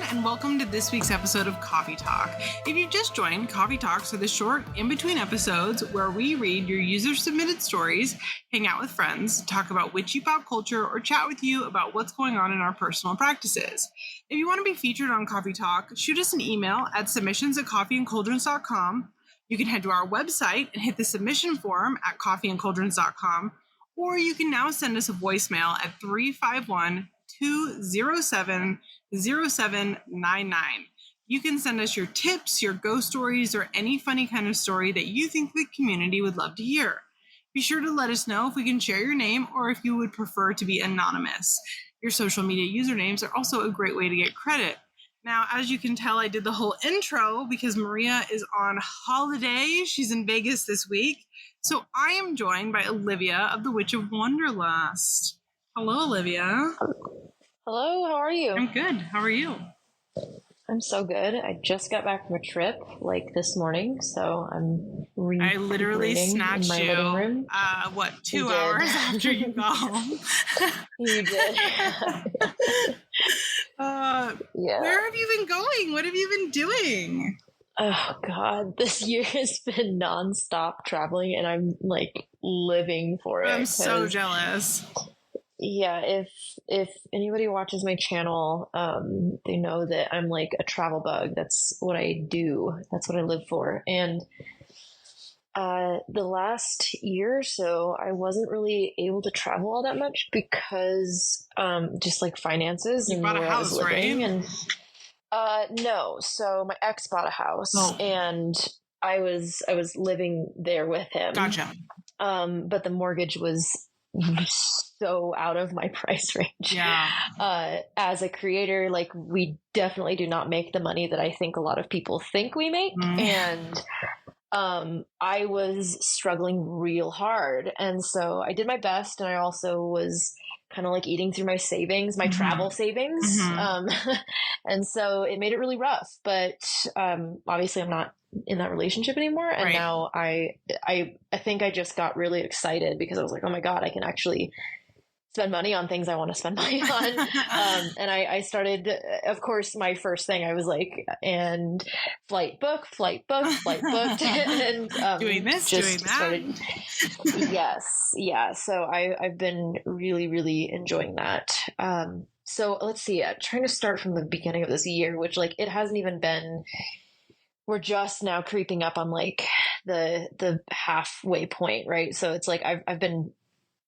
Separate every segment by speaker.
Speaker 1: and welcome to this week's episode of Coffee Talk. If you just joined, Coffee Talks are the short in-between episodes where we read your user-submitted stories, hang out with friends, talk about witchy pop culture, or chat with you about what's going on in our personal practices. If you want to be featured on Coffee Talk, shoot us an email at submissions@coffeeandcauldrons.com. You can head to our website and hit the submission form at coffeeandcauldrons.com, or you can now send us a voicemail at 351-207-0799. You can send us your tips, your ghost stories, or any funny kind of story that you think the community would love to hear. Be sure to let us know if we can share your name or if you would prefer to be anonymous. Your social media usernames are also a great way to get credit. Now, as you can tell, I did the whole intro because Maria is on holiday. She's in Vegas this week. So I am joined by Olivia of the Witch of Wonderlust. Hello, Olivia.
Speaker 2: Hello, how are you?
Speaker 1: I'm good. How are you?
Speaker 2: I'm so good. I just got back from a trip this morning, so I'm
Speaker 1: I literally snatched
Speaker 2: in my living room.
Speaker 1: 2 hours after you got home?
Speaker 2: You did. Yeah.
Speaker 1: Where have you been going? What have you been doing?
Speaker 2: Oh God, this year has been nonstop traveling, and I'm living for it.
Speaker 1: I'm so jealous.
Speaker 2: Yeah, if anybody watches my channel, they know that I'm like a travel bug. That's what I do. That's what I live for. And the last year or so, I wasn't really able to travel all that much because just like finances
Speaker 1: and where I was living.
Speaker 2: Right? And no, so my ex bought a house, and I was living there with him.
Speaker 1: Gotcha.
Speaker 2: But the mortgage was so out of my price range.
Speaker 1: Yeah.
Speaker 2: As a creator, we definitely do not make the money that I think a lot of people think we make. And I was struggling real hard. And so I did my best. And I also was kind of eating through my savings, my travel savings. And so it made it really rough. But obviously I'm not in that relationship anymore. And now I think I just got really excited because I was like, oh my God, I can actually spend money on things I want to spend money on. And I started, of course, my first thing I was like, and flight booked. And
Speaker 1: doing this, doing that.
Speaker 2: Yes. Yeah. So I've been really, really enjoying that. So let's see, trying to start from the beginning of this year, which it hasn't even been, we're just now creeping up on the halfway point, right? So it's I've been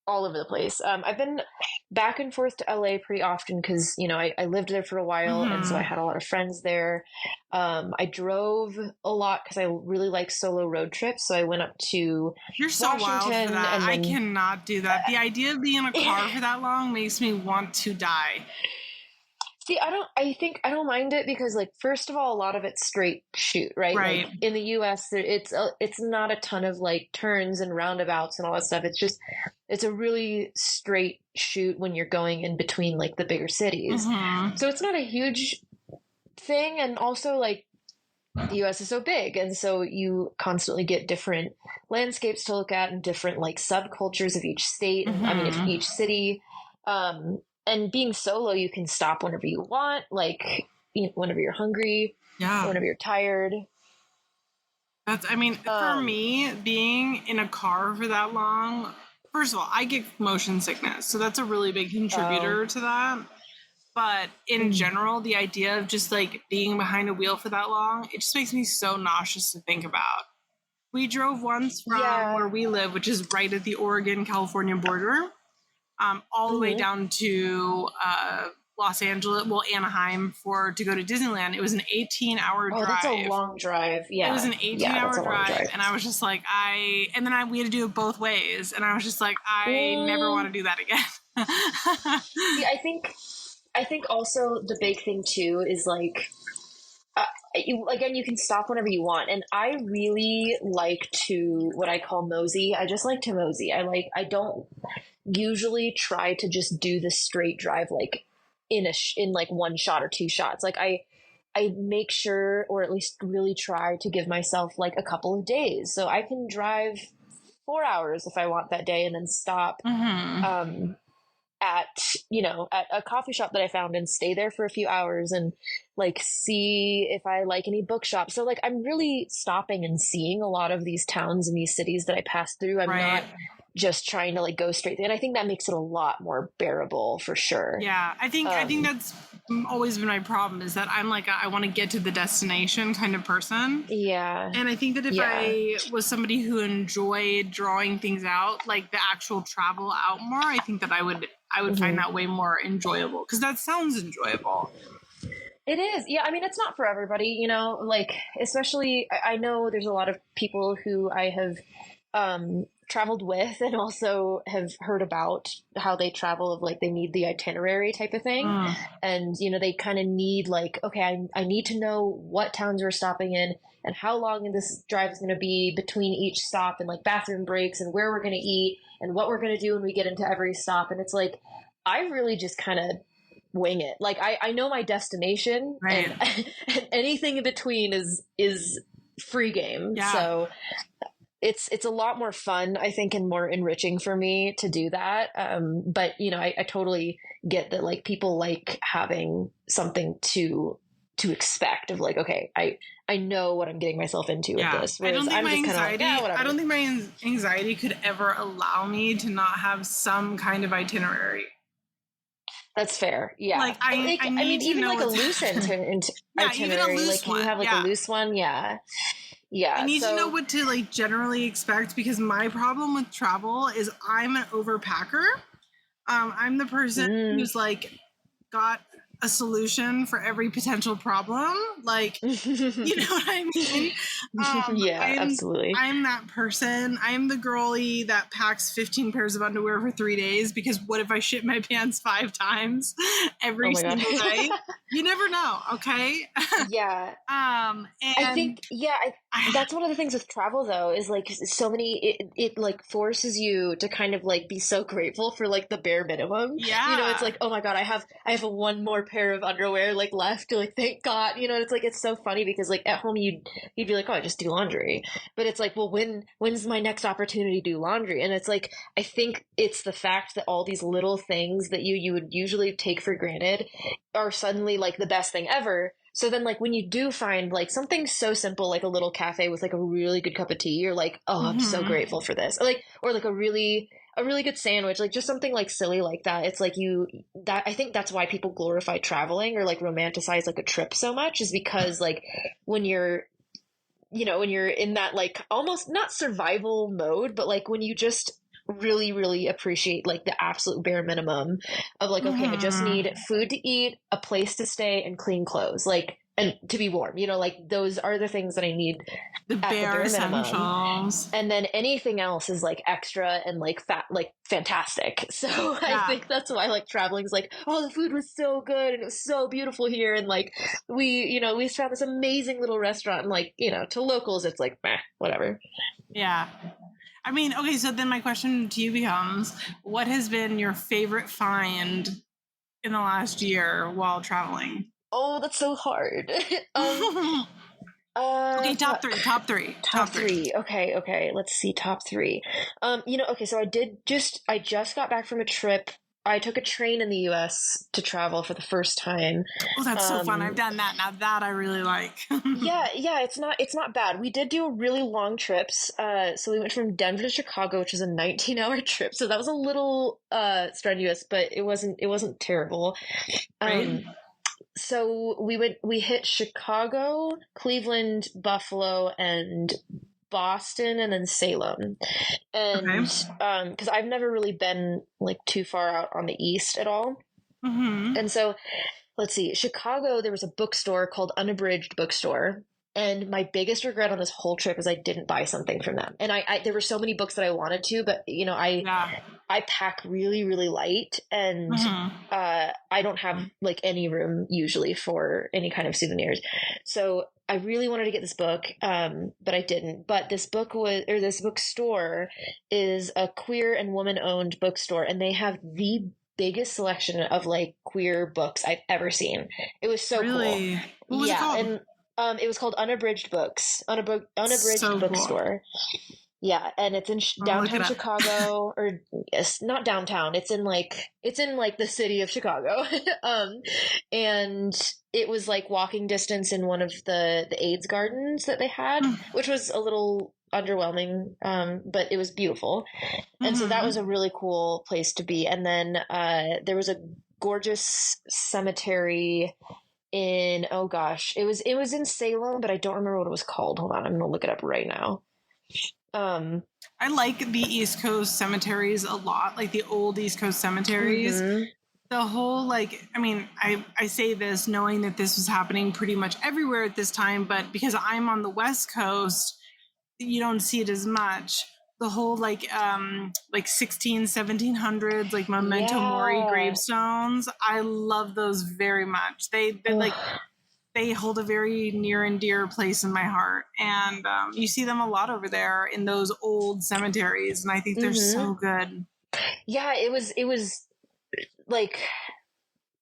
Speaker 2: all over the place. I've been back and forth to LA pretty often because, I lived there for a while. And so I had a lot of friends there. I drove a lot because I really like solo road trips. So I went up to
Speaker 1: You're so
Speaker 2: Washington,
Speaker 1: wild for that.
Speaker 2: And then,
Speaker 1: I cannot do that. The idea of being in a car for that long makes me want to die.
Speaker 2: See, I don't mind it because first of all, a lot of it's straight shoot, right?
Speaker 1: Right.
Speaker 2: In the US, it's not a ton of turns and roundabouts and all that stuff. It's a really straight shoot when you're going in between the bigger cities. So it's not a huge thing. And also the US is so big. And so you constantly get different landscapes to look at and different subcultures of each state. I mean, of each city. And being solo, you can stop whenever you want, whenever you're hungry, whenever you're tired.
Speaker 1: For me, being in a car for that long, first of all, I get motion sickness. So that's a really big contributor to that. But in general, the idea of just being behind a wheel for that long, it just makes me so nauseous to think about. We drove once from where we live, which is right at the Oregon-California border. All the way down to Los Angeles, Anaheim, to go to Disneyland. It was an 18-hour drive.
Speaker 2: That's a long drive. Yeah,
Speaker 1: it was an 18-hour drive, and I was just we had to do it both ways, and I was just I never want to do that again.
Speaker 2: See, I think also the big thing too is you can stop whenever you want. And I really like to, what I call mosey. I just like to mosey. I don't usually try to just do the straight drive, in one shot or two shots. I make sure, or at least really try to give myself a couple of days. So I can drive 4 hours if I want that day and then stop. at, at a coffee shop that I found and stay there for a few hours and like see if I like any bookshops. So like I'm really stopping and seeing a lot of these towns and these cities that I pass through. I'm not just trying to like go straight through. And I think that makes it a lot more bearable for sure.
Speaker 1: Yeah, I think that's always been my problem, is that I'm like I want to get to the destination kind of person.
Speaker 2: Yeah.
Speaker 1: And I think that if I was somebody who enjoyed drawing things out, like the actual travel out more, I think that I would find that way more enjoyable, because that sounds enjoyable.
Speaker 2: It is. Yeah. I mean, it's not for everybody, like, especially I know there's a lot of people who I have traveled with and also have heard about how they travel, of like they need the itinerary type of thing. And, they kind of need like, okay, I need to know what towns we're stopping in and how long this drive is going to be between each stop, and like bathroom breaks and where we're going to eat and what we're going to do when we get into every stop. And it's like, I really just kind of wing it. Like I know my destination, and anything in between is free game. Yeah. So it's a lot more fun, I think, and more enriching for me to do that. But I totally get that like people like having something to expect, of like, okay, I know what I'm getting myself into with this. Whereas I
Speaker 1: don't think my anxiety could ever allow me to not have some kind of itinerary.
Speaker 2: That's fair. Yeah.
Speaker 1: Like I mean,
Speaker 2: even like a loose itinerary.
Speaker 1: Even a loose
Speaker 2: like, can you have like a loose one? Yeah. Yeah.
Speaker 1: I need to know what to like generally expect, because my problem with travel is I'm an overpacker. I'm the person who's like got a solution for every potential problem. Like, you know what I mean?
Speaker 2: Absolutely.
Speaker 1: I'm that person. I'm the girlie that packs 15 pairs of underwear for 3 days, because what if I shit my pants 5 times every single day? You never know. Okay.
Speaker 2: Yeah.
Speaker 1: And
Speaker 2: I think, that's one of the things with travel though, is like so many, it like forces you to kind of like be so grateful for like the bare minimum.
Speaker 1: Yeah.
Speaker 2: It's like, oh my God, I have one more pair of underwear like left. Like, thank God, it's like, it's so funny because like at home you'd be like, oh, I just do laundry. But it's like, well, when's my next opportunity to do laundry? And it's like, I think it's the fact that all these little things that you would usually take for granted are suddenly like the best thing ever. So then like when you do find like something so simple, like a little cafe with like a really good cup of tea, you're like, oh, I'm so grateful for this. Or like a really good sandwich, like just something like silly like that. It's like I think that's why people glorify traveling or like romanticize like a trip so much, is because like when you're in that like almost not survival mode, but like when you just really, really appreciate like the absolute bare minimum of like, okay, I just need food to eat, a place to stay, and clean clothes, like, and to be warm, like those are the things that I need,
Speaker 1: the bare essentials.
Speaker 2: And then anything else is like extra and like fantastic. So I think that's why like traveling is like, oh, the food was so good and it was so beautiful here, and like we found this amazing little restaurant, and like, to locals it's like whatever.
Speaker 1: Yeah. I mean, okay, so then my question to you becomes, what has been your favorite find in the last year while traveling?
Speaker 2: Oh, that's so hard.
Speaker 1: Okay, top three.
Speaker 2: Okay. Let's see, top 3. Okay, so I just got back from a trip. I took a train in the US to travel for the first time.
Speaker 1: Oh, that's so fun. I've done that. Now that I really like.
Speaker 2: yeah, it's not bad. We did do really long trips. So we went from Denver to Chicago, which is a 19-hour trip. So that was a little strenuous, but it wasn't terrible.
Speaker 1: Right.
Speaker 2: So we hit Chicago, Cleveland, Buffalo, and Boston, and then Salem. And because I've never really been like too far out on the east at all. And so let's see, Chicago, there was a bookstore called Unabridged Bookstore, and my biggest regret on this whole trip is I didn't buy something from them. And I there were so many books that I wanted to, but I pack really, really light, and I don't have like any room usually for any kind of souvenirs. So I really wanted to get this book, but I didn't. But this bookstore is a queer and woman-owned bookstore, and they have the biggest selection of like queer books I've ever seen. It was so cool.
Speaker 1: What was it called?
Speaker 2: And it was called Unabridged Books, Unabridged Bookstore. Yeah, and it's in downtown
Speaker 1: Look it up.
Speaker 2: Chicago, or yes, not downtown. It's in like the city of Chicago. And it was like walking distance in one of the AIDS gardens that they had, which was a little underwhelming, but it was beautiful. And so that was a really cool place to be. And then there was a gorgeous cemetery in, oh gosh, it was in Salem, but I don't remember what it was called. Hold on, I'm gonna look it up right now.
Speaker 1: I like the East Coast cemeteries a lot, like the old East Coast cemeteries. The whole, like, I mean, I say this knowing that this was happening pretty much everywhere at this time, but because I'm on the West Coast, you don't see it as much. The whole like 1700s, like memento mori gravestones. I love those very much. They like they hold a very near and dear place in my heart, and you see them a lot over there in those old cemeteries, and I think they're so good.
Speaker 2: Yeah, it was like,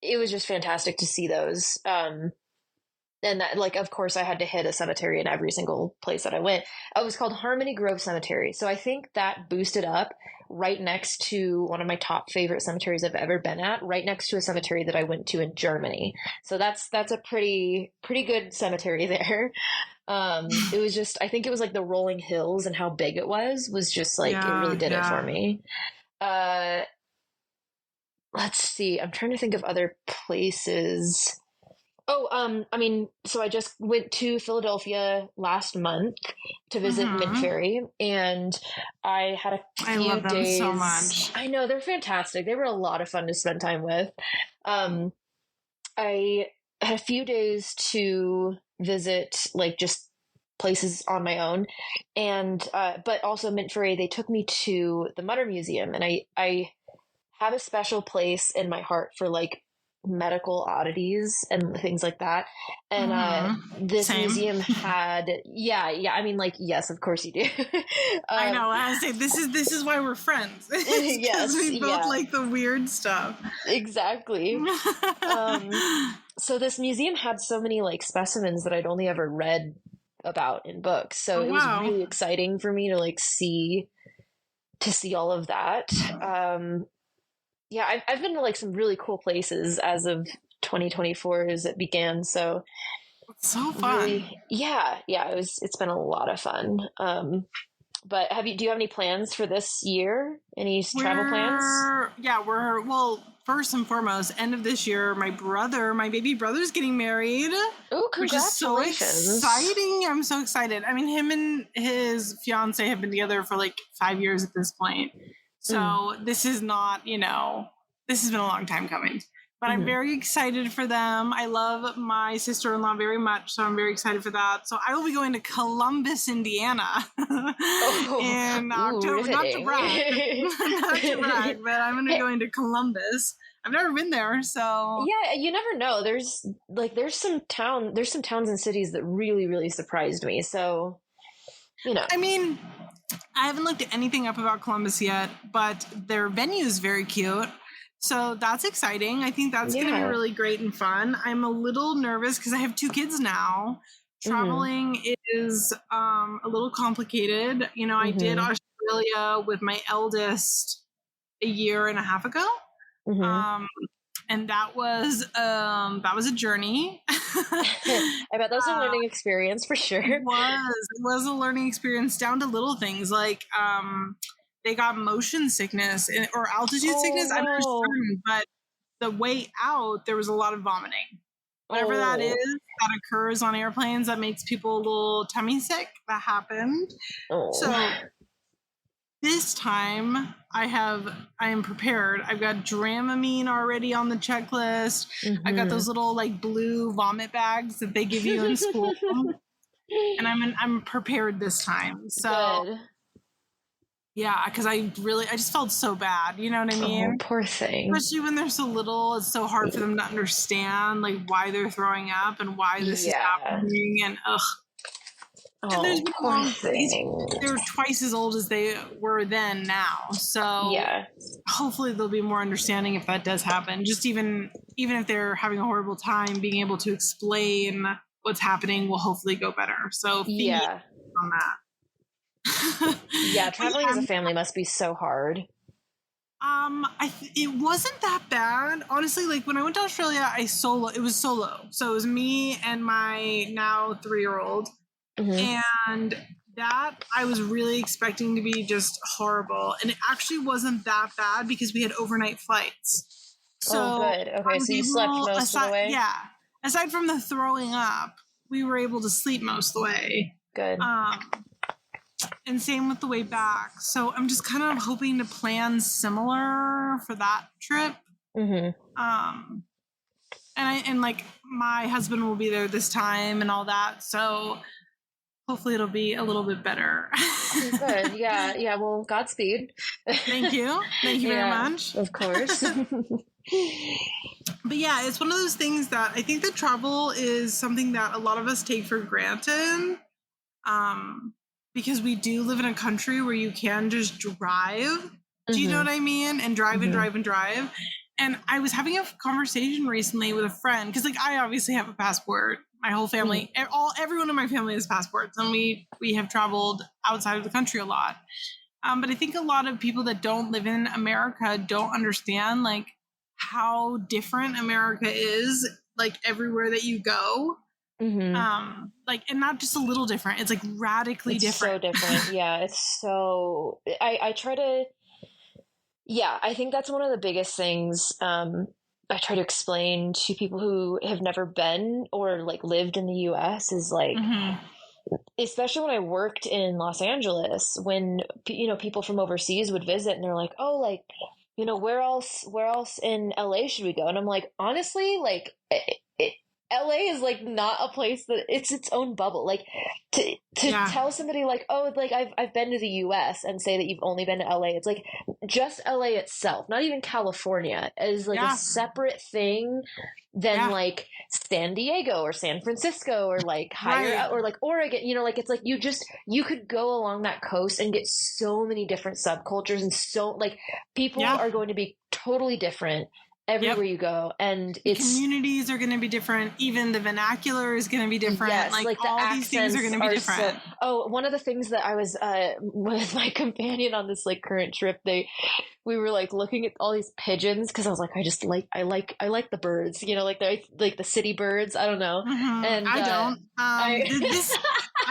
Speaker 2: it was just fantastic to see those. And that, like, of course I had to hit a cemetery in every single place that I went. It was called Harmony Grove Cemetery. So I think that boosted up right next to one of my top favorite cemeteries I've ever been at, right next to a cemetery that I went to in Germany. So that's a pretty good cemetery there. It was just, I think it was like the rolling hills and how big it was just like, it really did it for me. Let's see. I'm trying to think of other places. Oh, I mean, so I just went to Philadelphia last month to visit Mint Fairy, and I had a few
Speaker 1: I love them
Speaker 2: days.
Speaker 1: so much.
Speaker 2: I know, they're fantastic. They were a lot of fun to spend time with. I had a few days to visit, like, just places on my own, and but also Mint Fairy, they took me to the Mutter Museum, and I have a special place in my heart for, like, medical oddities and things like that. And this museum had I mean, like, yes, of course you do.
Speaker 1: I know. I say this is why we're friends. Yes, we both like the weird stuff.
Speaker 2: Exactly. So this museum had so many, like, specimens that I'd only ever read about in books. So it was really exciting for me to, like, see all of that. Yeah, I've been to, like, some really cool places as of 2024 as it began. So
Speaker 1: it's so fun.
Speaker 2: Really, yeah, it's been a lot of fun. But do you have any plans for this year? Any travel plans?
Speaker 1: Yeah, well, first and foremost, end of this year, my baby brother's getting married.
Speaker 2: Oh, congratulations.
Speaker 1: Which is so exciting. I'm so excited. I mean, him and his fiance have been together for like 5 years at this point. So this is not, this has been a long time coming. But I'm very excited for them. I love my sister-in-law very much, so I'm very excited for that. So I will be going to Columbus, Indiana in October.
Speaker 2: Riveting.
Speaker 1: Not to brag, but I'm going to be going to Columbus. I've never been there, so
Speaker 2: yeah, you never know. There's some towns and cities that really, really surprised me. So,
Speaker 1: I mean, I haven't looked at anything up about Columbus yet, but their venue is very cute. So that's exciting. I think that's going to be really great and fun. I'm a little nervous because I have 2 kids now. Traveling is a little complicated. I did Australia with my eldest a year and a half ago. And that was a journey.
Speaker 2: I bet that was a learning experience for sure.
Speaker 1: It was a learning experience, down to little things like they got motion sickness or altitude sickness. I'm not certain, but the way out there was a lot of vomiting. Whatever that is that occurs on airplanes that makes people a little tummy sick, that happened. So this time I am prepared. I've got Dramamine already on the checklist. I got those little, like, blue vomit bags that they give you in school. And I'm prepared this time. So
Speaker 2: good.
Speaker 1: Yeah, because I just felt so bad. You know what I mean?
Speaker 2: Oh, poor thing.
Speaker 1: Especially when they're so little, it's so hard for them to understand, like, why they're throwing up and why this is happening. And and there's been
Speaker 2: poor thing.
Speaker 1: They're twice as old as they were then now. So hopefully they'll be more understanding if that does happen. Just even if they're having a horrible time, being able to explain what's happening will hopefully go better. So on that.
Speaker 2: Yeah, traveling as a family must be so hard.
Speaker 1: It wasn't that bad. Honestly, like when I went to Australia, it was solo. So it was me and my now 3-year-old. And that I was really expecting to be just horrible. And it actually wasn't that bad because we had overnight flights. So
Speaker 2: good. Okay, so you slept most of the way?
Speaker 1: Yeah. Aside from the throwing up, we were able to sleep most of the way.
Speaker 2: Good.
Speaker 1: And same with the way back. So I'm just kind of hoping to plan similar for that trip. And like my husband will be there this time and all that. So hopefully it'll be a little bit better.
Speaker 2: Good. Yeah. Well, Godspeed.
Speaker 1: Thank you very much.
Speaker 2: Of course.
Speaker 1: But yeah, it's one of those things that I think that travel is something that a lot of us take for granted. Because we do live in a country where you can just drive. Do you know what I mean? And drive and drive and drive. And I was having a conversation recently with a friend, because like I obviously have a passport. My whole family, everyone in my family has passports, and we have traveled outside of the country a lot. But I think a lot of people that don't live in America don't understand like how different America is, like everywhere that you go. Like, and not just a little different, it's like radically different.
Speaker 2: So different. Yeah, it's so I try to I think that's one of the biggest things I try to explain to people who have never been or like lived in the US is like especially when I worked in Los Angeles, when people from overseas would visit and they're like, oh, like, where else in LA should we go? And I'm like, honestly, like LA is like not a place that it's its own bubble. Like to tell somebody like, oh, like I've been to the US and say that you've only been to LA. It's like just LA itself, not even California, is like a separate thing than like San Diego or San Francisco or like higher up, or like Oregon, like it's like you could go along that coast and get so many different subcultures, and so like people are going to be totally different everywhere you go, and
Speaker 1: communities are going to be different. Even the vernacular is going to be different.
Speaker 2: Yes,
Speaker 1: like all these things are going to be different.
Speaker 2: One of the things that I was with my companion on this like current trip, we were like looking at all these pigeons, because I was like, I like the birds, like the city birds. I don't know, and
Speaker 1: I don't.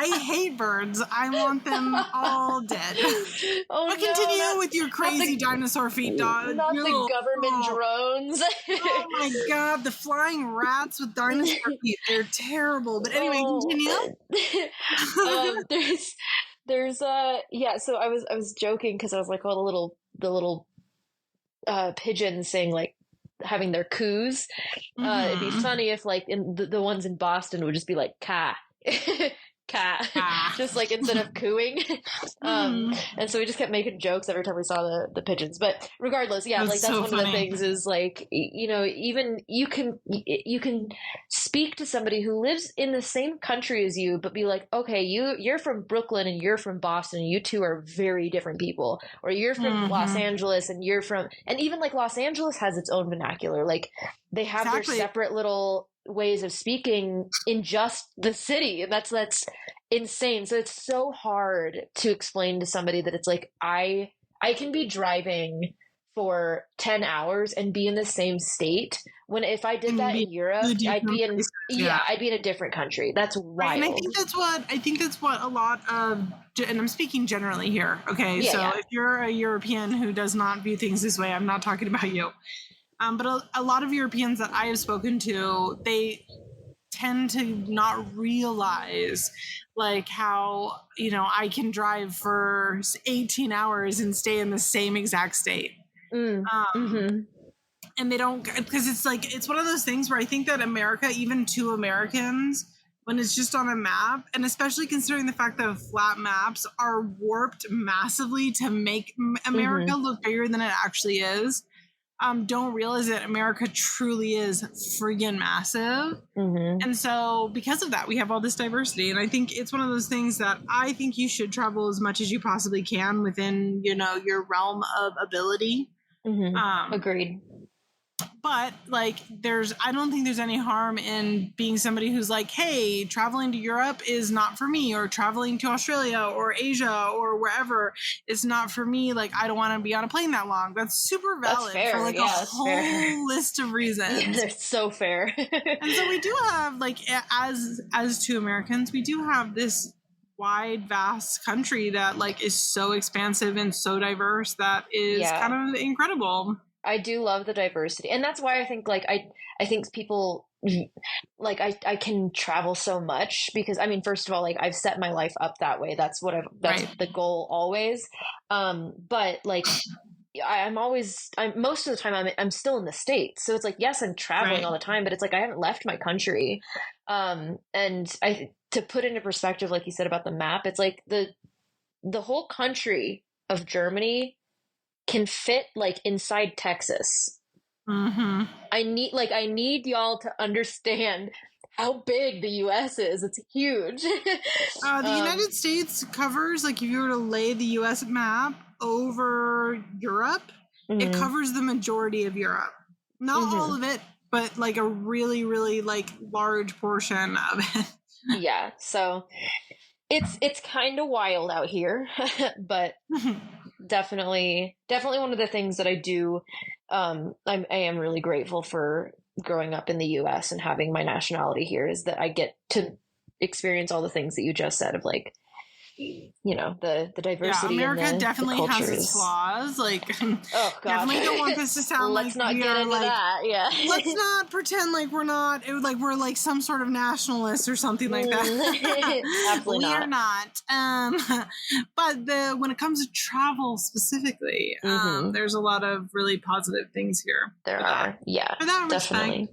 Speaker 1: I hate birds. I want them all dead.
Speaker 2: Oh,
Speaker 1: but continue with your crazy dinosaur feet, dog.
Speaker 2: Not the government drones.
Speaker 1: Oh my god, the flying rats with dinosaur feet. They're terrible. But anyway, continue.
Speaker 2: There's so I was joking, because I was like, oh, the little pigeons saying like having their coos. It'd be funny if like in the ones in Boston would just be like ka. Cat, just like instead of cooing. And so we just kept making jokes every time we saw the pigeons. But regardless, that's so one funny. Of the things is like, even you can speak to somebody who lives in the same country as you, but be like, okay, you're from Brooklyn and you're from Boston, and you two are very different people. Or you're from Los Angeles and and even like Los Angeles has its own vernacular. Like they have their separate little ways of speaking in just the city, and that's insane. So it's so hard to explain to somebody that it's like I can be driving for 10 hours and be in the same state, when if I did that in Europe, I'd be in a different country. That's wild.
Speaker 1: And I think that's what a lot of, and I'm speaking generally here, okay? If you're a European who does not view things this way, I'm not talking about you. But a lot of Europeans that I have spoken to, they tend to not realize like how, I can drive for 18 hours and stay in the same exact state. And they don't, because it's one of those things where I think that America, even to Americans, when it's just on a map, and especially considering the fact that flat maps are warped massively to make America look bigger than it actually is, don't realize that America truly is friggin' massive. And so because of that, we have all this diversity. And I think it's one of those things that I think you should travel as much as you possibly can within, your realm of ability.
Speaker 2: Agreed.
Speaker 1: But like, I don't think there's any harm in being somebody who's like, hey, traveling to Europe is not for me, or traveling to Australia or Asia or wherever is not for me. Like, I don't want to be on a plane that long. That's super valid for like a whole list of reasons.
Speaker 2: Yeah, it's so fair.
Speaker 1: And so we do have, like, as two Americans, we do have this wide, vast country that like is so expansive and so diverse that is kind of incredible.
Speaker 2: I do love the diversity, and that's why I think like I think people like I can travel so much because I mean, first of all, like I've set my life up that way. That's that's the goal always. But like I'm most of the time I'm still in the States, so it's like, yes, I'm traveling all the time, but it's like I haven't left my country. And to put into perspective, like you said about the map, it's like the whole country of Germany can fit like inside Texas.
Speaker 1: Mm-hmm.
Speaker 2: I need y'all to understand how big the U.S. is. It's huge.
Speaker 1: The United States covers, like, if you were to lay the U.S. map over Europe, it covers the majority of Europe. Not all of it, but like a really, really like large portion of it.
Speaker 2: Yeah, so it's kind of wild out here, but definitely one of the things that I do. I am really grateful for growing up in the U.S. and having my nationality here is that I get to experience all the things that you just said of like, you know, the diversity.
Speaker 1: Yeah, America
Speaker 2: and
Speaker 1: definitely has its flaws. Like, oh god, definitely don't want this to sound
Speaker 2: let's not get into like, that. Yeah,
Speaker 1: let's not pretend like we're not like we're like some sort of nationalists or something like that.
Speaker 2: Absolutely
Speaker 1: we are not. But when it comes to travel specifically, there's a lot of really positive things here.
Speaker 2: There are, for that definitely.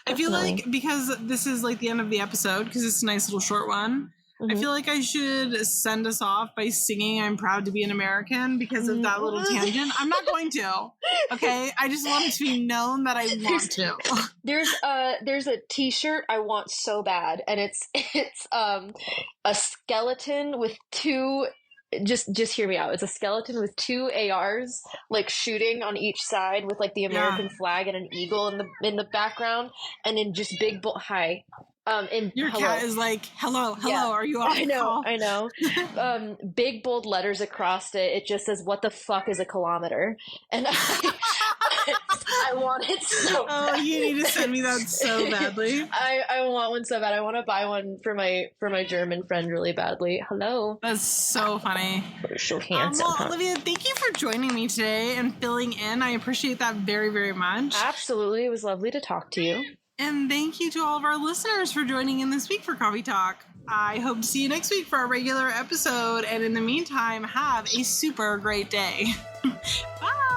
Speaker 1: I feel like because this is like the end of the episode, because it's a nice little short one. I feel like I should send us off by singing I'm Proud to be an American because of that little tangent. I'm not going to. Okay? I just want it to be known that I want to.
Speaker 2: There's a t-shirt I want so bad, and it's a skeleton with two just hear me out. It's a skeleton with two ARs like shooting on each side with like the American flag and an eagle in the background, and in just big hi. And
Speaker 1: your cat is like, hello, are you on the call?
Speaker 2: I know. Big bold letters across it. It just says, "What the fuck is a kilometer?" And I want it so bad.
Speaker 1: Oh, you need to send me that so badly.
Speaker 2: I want one so bad. I want to buy one for my German friend really badly. Hello.
Speaker 1: That's so funny.
Speaker 2: So handsome.
Speaker 1: Well, Olivia, thank you for joining me today and filling in. I appreciate that very, very much.
Speaker 2: Absolutely. It was lovely to talk to you.
Speaker 1: And thank you to all of our listeners for joining in this week for Coffee Talk. I hope to see you next week for our regular episode. And in the meantime, have a super great day. Bye.